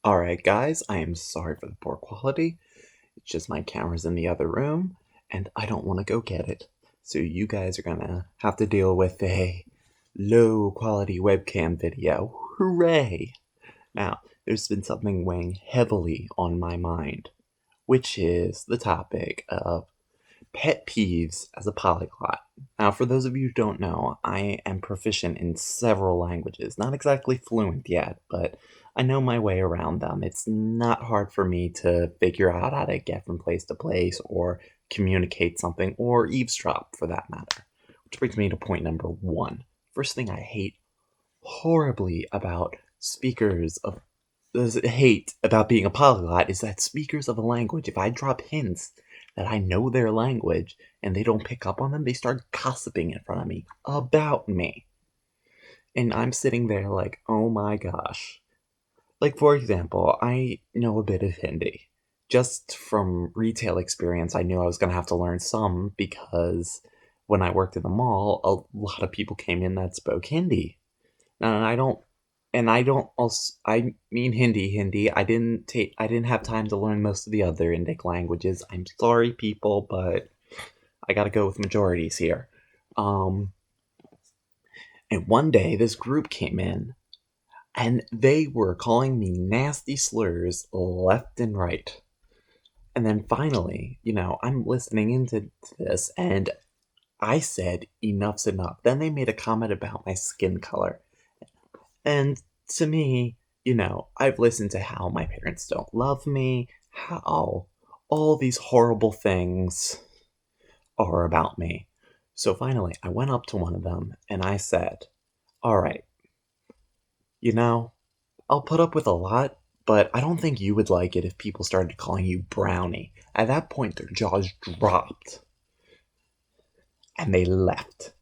Alright, guys, I am sorry for the poor quality. It's just my camera's in the other room, and I don't want to go get it. So you guys are gonna have to deal with a low quality webcam video. Hooray! Now, there's been something weighing heavily on my mind, which is the topic of pet peeves as a polyglot. Now, for those of you who don't know, I am proficient in several languages. Not exactly fluent yet, but I know my way around them. It's not hard for me to figure out how to get from place to place or communicate something or eavesdrop for that matter. Which brings me to point number one. First thing I hate horribly about speakers of hate about being a polyglot is that speakers of a language, if I drop hints that I know their language and they don't pick up on them, they start gossiping in front of me about me. And I'm sitting there like, oh my gosh. Like, for example, I know a bit of Hindi. Just from retail experience, I knew I was going to have to learn some because when I worked in the mall, a lot of people came in that spoke Hindi. And I don't also I mean Hindi. I didn't have time to learn most of the other Indic languages. I'm sorry, people, but I gotta go with majorities here. Um, and one day this group came in and they were calling me nasty slurs left and right. And then finally, I'm listening into this and I said enough's enough. Then they made a comment about my skin color. And to me, I've listened to how my parents don't love me, how all these horrible things are about me. So finally, I went up to one of them and I said, all right, you know, I'll put up with a lot, but I don't think you would like it if people started calling you Brownie. At that point, their jaws dropped and they left.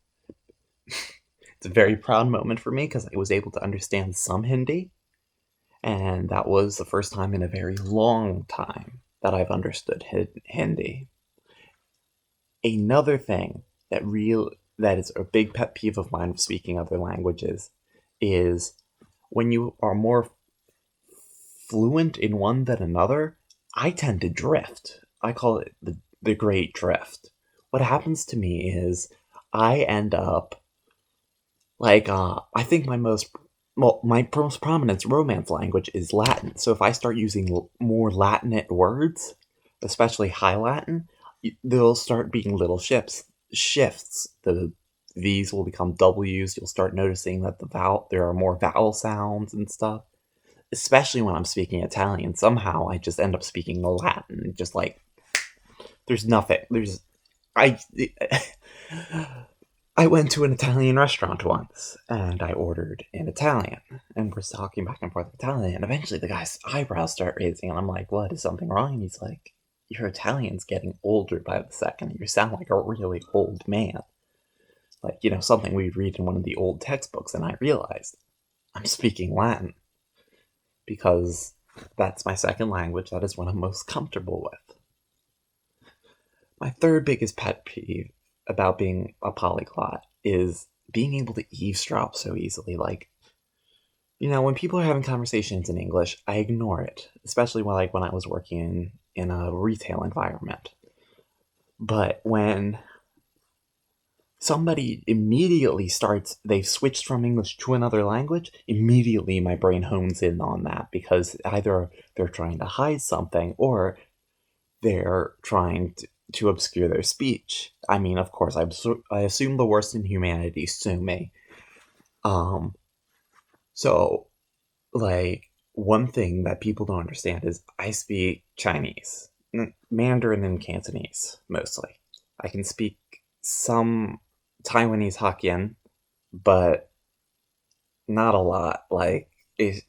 It's a very proud moment for me because I was able to understand some Hindi, and that was the first time in a very long time that I've understood Hindi. Another thing that is a big pet peeve of mine of speaking other languages is when you are more fluent in one than another, I tend to drift. I call it the great drift. What happens to me is I end up I think my most prominent romance language is Latin. So if I start using more Latinate words, especially High Latin, there'll start being little shifts. The V's will become W's. You'll start noticing that there are more vowel sounds and stuff. Especially when I'm speaking Italian, somehow I just end up speaking Latin. Just like there's nothing. I I went to an Italian restaurant once and I ordered in Italian and we're talking back and forth Italian and eventually the guy's eyebrows start raising and I'm like, what, is something wrong? And he's like, your Italian's getting older by the second. You sound like a really old man. Like, something we'd read in one of the old textbooks, and I realized I'm speaking Latin because that's my second language. That is what I'm most comfortable with. My third biggest pet peeve about being a polyglot is being able to eavesdrop so easily. Like, when people are having conversations in English, I ignore it, especially when I was working in a retail environment. But when somebody immediately they've switched from English to another language, immediately my brain hones in on that because either they're trying to hide something or they're trying to obscure their speech. I mean, of course, I assume the worst in humanity, sue me. Um, so, one thing that people don't understand is I speak Chinese, Mandarin and Cantonese, mostly. I can speak some Taiwanese Hokkien, but not a lot. It's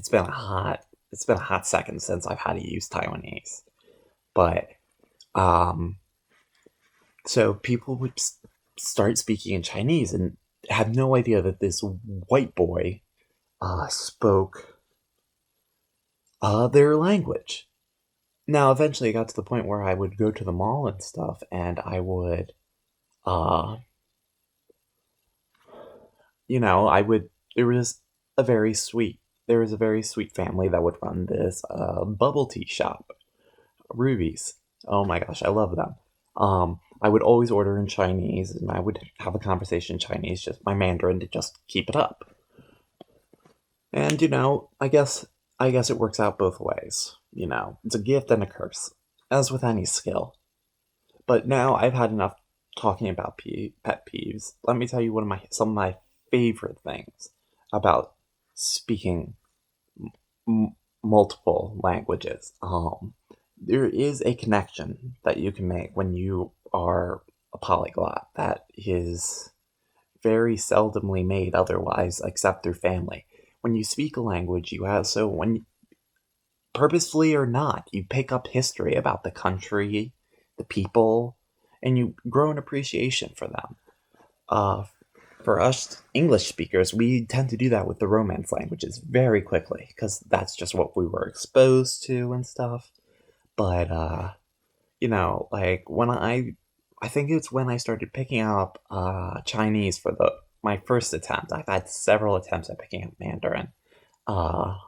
been a hot second since I've had to use Taiwanese. But um, so people would start speaking in Chinese and have no idea that this white boy spoke their language. Now, eventually, it got to the point where I would go to the mall and stuff, and I would, uh, I would. There was a very sweet there was a very sweet family that would run this bubble tea shop, Rubies. Oh my gosh, I love them. I would always order in Chinese, and I would have a conversation in Chinese, just my Mandarin to just keep it up. And I guess it works out both ways. It's a gift and a curse, as with any skill. But now I've had enough talking about pet peeves. Let me tell you some of my favorite things about speaking multiple languages. There is a connection that you can make when you are a polyglot that is very seldomly made otherwise, except through family. When you speak a language, you also, when purposefully or not, you pick up history about the country, the people, and you grow an appreciation for them. Uh, for us English speakers, we tend to do that with the Romance languages very quickly because that's just what we were exposed to and stuff. But like I think it's when I started picking up Chinese for the my first attempt. I've had several attempts at picking up Mandarin, uh,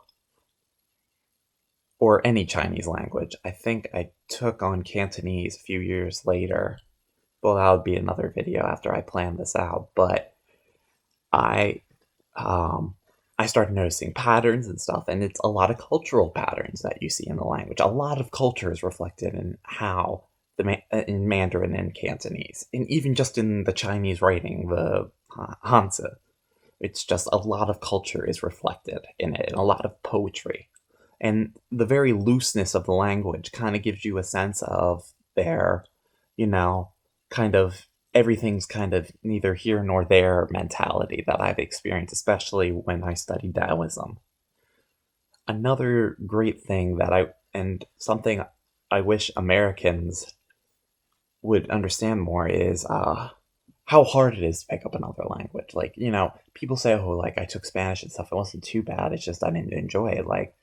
or any Chinese language. I think I took on Cantonese a few years later. Well, that would be another video after I plan this out. But I um, I started noticing patterns and stuff, and it's a lot of cultural patterns that you see in the language. A lot of culture is reflected in how in Mandarin and Cantonese, and even just in the Chinese writing, the Hanzi. It's just a lot of culture is reflected in it, and a lot of poetry. And the very looseness of the language kind of gives you a sense of their, you know, kind of everything's kind of neither here nor there mentality that I've experienced, especially when I studied Taoism. Another great thing and something I wish Americans would understand more is how hard it is to pick up another language. Like, people say, oh, like I took Spanish and stuff. It wasn't too bad. It's just I didn't enjoy it. Like,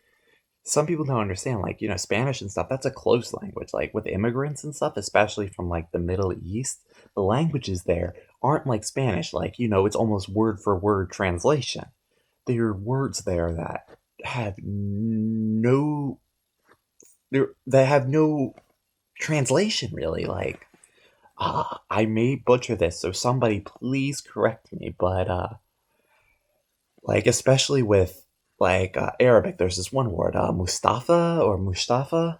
some people don't understand, like, Spanish and stuff, that's a close language. Like, with immigrants and stuff, especially from, like, the Middle East, the languages there aren't like Spanish. Like, it's almost word for word translation. There are words there that have no, they have no translation, really. Like, I may butcher this, so somebody please correct me, but, like, especially with, like, Arabic, there's this one word, Mustafa or Mustafa.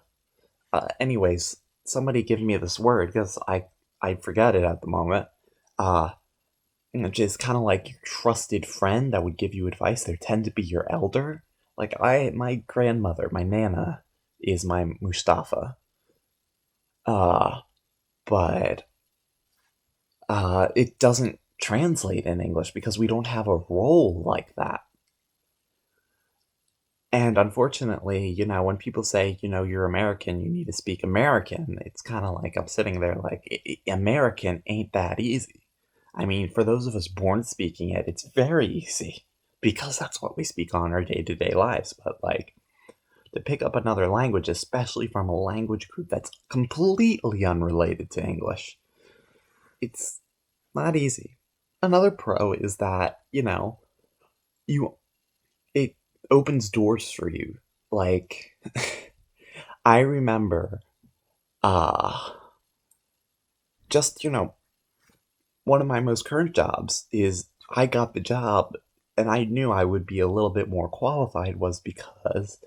Anyways, somebody give me this word because I forget it at the moment. Uh, just kind of like your trusted friend that would give you advice. They tend to be your elder. Like my grandmother, my nana, is my Mustafa. Uh, but it doesn't translate in English because we don't have a role like that. And unfortunately, when people say, you're American, you need to speak American, it's kind of like I'm sitting there like, American ain't that easy. I mean, for those of us born speaking it, it's very easy because that's what we speak on our day to day lives. But, like, to pick up another language, especially from a language group that's completely unrelated to English, it's not easy. Another pro is that, you it opens doors for you. Like, I remember, uh, just, one of my most current jobs is I got the job and I knew I would be a little bit more qualified was because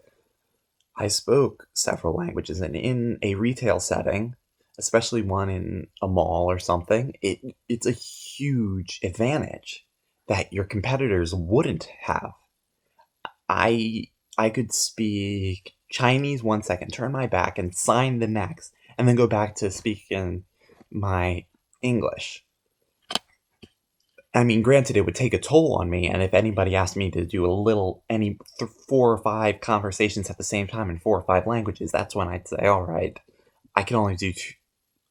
I spoke several languages, and in a retail setting, especially one in a mall or something, it's a huge advantage that your competitors wouldn't have. I I could speak Chinese 1 second, turn my back and sign the next, and then go back to speaking my English. I mean, granted, it would take a toll on me, and if anybody asked me to do any 4 or 5 conversations at the same time in 4 or 5 languages, that's when I'd say, all right, I can only do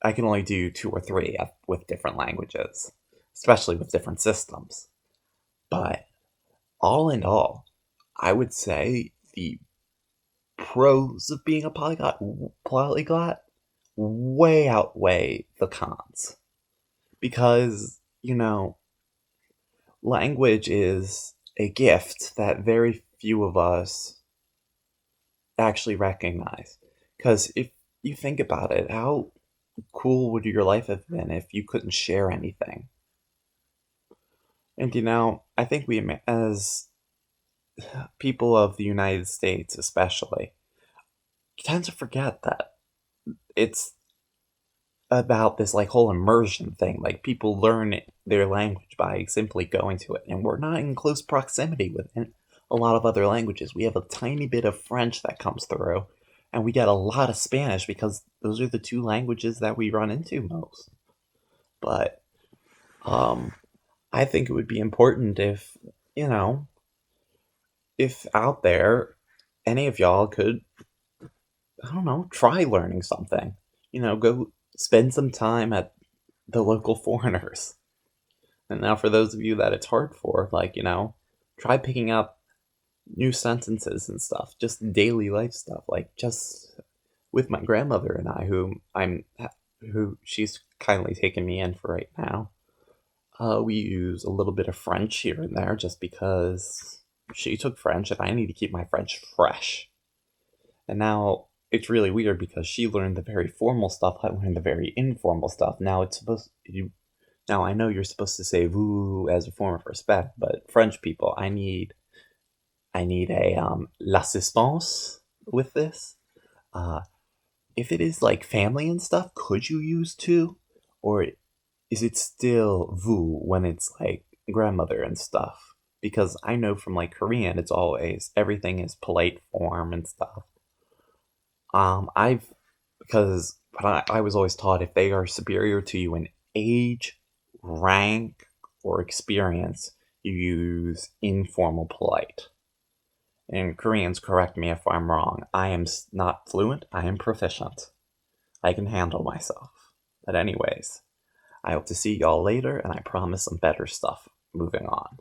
I can only do 2 or 3 with different languages, especially with different systems. But all in all, I would say the pros of being a polyglot way outweigh the cons because language is a gift that very few of us actually recognize. Because if you think about it, how cool would your life have been if you couldn't share anything? And I think we, as people of the United States especially, tend to forget that it's about this like whole immersion thing. Like people learn their language by simply going to it, and we're not in close proximity with a lot of other languages. We have a tiny bit of French that comes through, and we get a lot of Spanish because those are the two languages that we run into most. But um, I think it would be important if if out there any of y'all could, I don't know, try learning something. Go spend some time at the local foreigners. And now, for those of you that it's hard for, like, try picking up new sentences and stuff, just daily life stuff. Like, just with my grandmother and I, who she's kindly taken me in for right now. We use a little bit of French here and there just because she took French and I need to keep my French fresh. And now it's really weird because she learned the very formal stuff, I learned the very informal stuff. Now it's supposed you now I know you're supposed to say vous as a form of respect, but French people, I need a l'assistance with this. Uh, if it is like family and stuff, could you use tu, or is it still vous when it's like grandmother and stuff? Because I know from like Korean, it's always everything is polite form and stuff. I've because I was always taught if they are superior to you in age, rank, or experience, you use informal polite. And Koreans, correct me if I'm wrong. I am not fluent. I am proficient. I can handle myself. But anyways, I hope to see y'all later, and I promise some better stuff moving on.